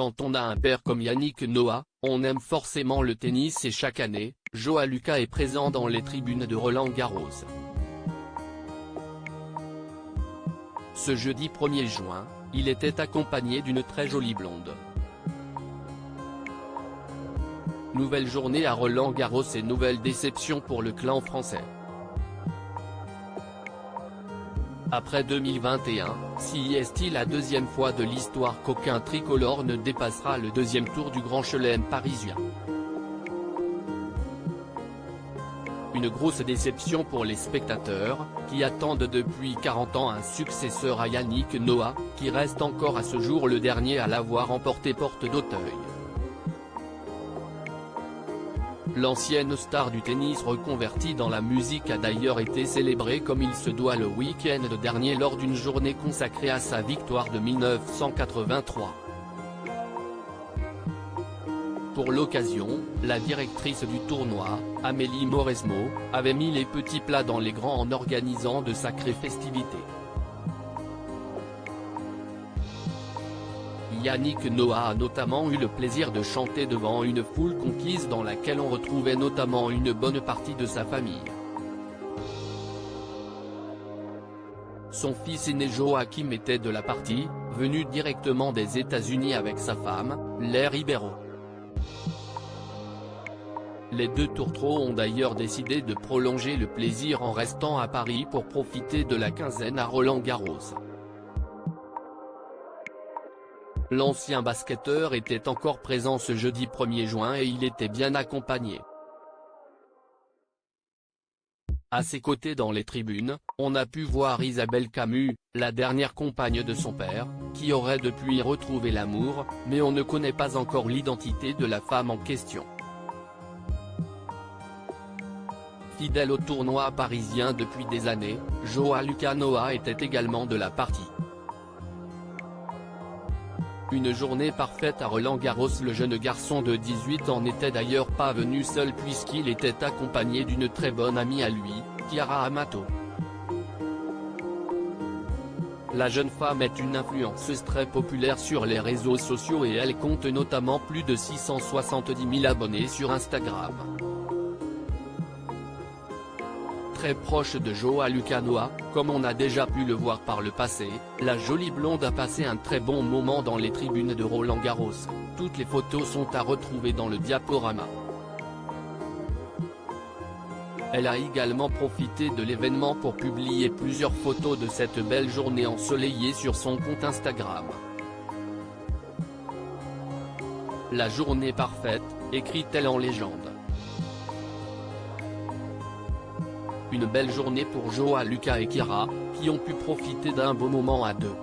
Quand on a un père comme Yannick Noah, on aime forcément le tennis et chaque année, João Lucas est présent dans les tribunes de Roland-Garros. Ce jeudi 1er juin, il était accompagné d'une très jolie blonde. Nouvelle journée à Roland-Garros et nouvelle déception pour le clan français. Après 2021, si est-il la deuxième fois de l'histoire qu'aucun tricolore ne dépassera le deuxième tour du Grand Chelem parisien. Une grosse déception pour les spectateurs, qui attendent depuis 40 ans un successeur à Yannick Noah, qui reste encore à ce jour le dernier à l'avoir emporté porte d'Auteuil. L'ancienne star du tennis reconvertie dans la musique a d'ailleurs été célébrée comme il se doit le week-end dernier lors d'une journée consacrée à sa victoire de 1983. Pour l'occasion, la directrice du tournoi, Amélie Mauresmo, avait mis les petits plats dans les grands en organisant de sacrées festivités. Yannick Noah a notamment eu le plaisir de chanter devant une foule conquise dans laquelle on retrouvait notamment une bonne partie de sa famille. Son fils aîné Joachim était de la partie, venu directement des États-Unis avec sa femme, Laure Ribeiro. Les deux tourtereaux ont d'ailleurs décidé de prolonger le plaisir en restant à Paris pour profiter de la quinzaine à Roland-Garros. L'ancien basketteur était encore présent ce jeudi 1er juin et il était bien accompagné. À ses côtés dans les tribunes, on a pu voir Isabelle Camus, la dernière compagne de son père, qui aurait depuis retrouvé l'amour, mais on ne connaît pas encore l'identité de la femme en question. Fidèle au tournoi parisien depuis des années, João Lucas Noah était également de la partie. Une journée parfaite à Roland-Garros. Le jeune garçon de 18 ans n'était d'ailleurs pas venu seul puisqu'il était accompagné d'une très bonne amie à lui, Chiara Amato. La jeune femme est une influenceuse très populaire sur les réseaux sociaux et elle compte notamment plus de 670 000 abonnés sur Instagram. Très proche de João Lucas Noah, comme on a déjà pu le voir par le passé, la jolie blonde a passé un très bon moment dans les tribunes de Roland-Garros. Toutes les photos sont à retrouver dans le diaporama. Elle a également profité de l'événement pour publier plusieurs photos de cette belle journée ensoleillée sur son compte Instagram. La journée parfaite, écrit-elle en légende. Une belle journée pour João Lucas et Chiara, qui ont pu profiter d'un beau moment à deux.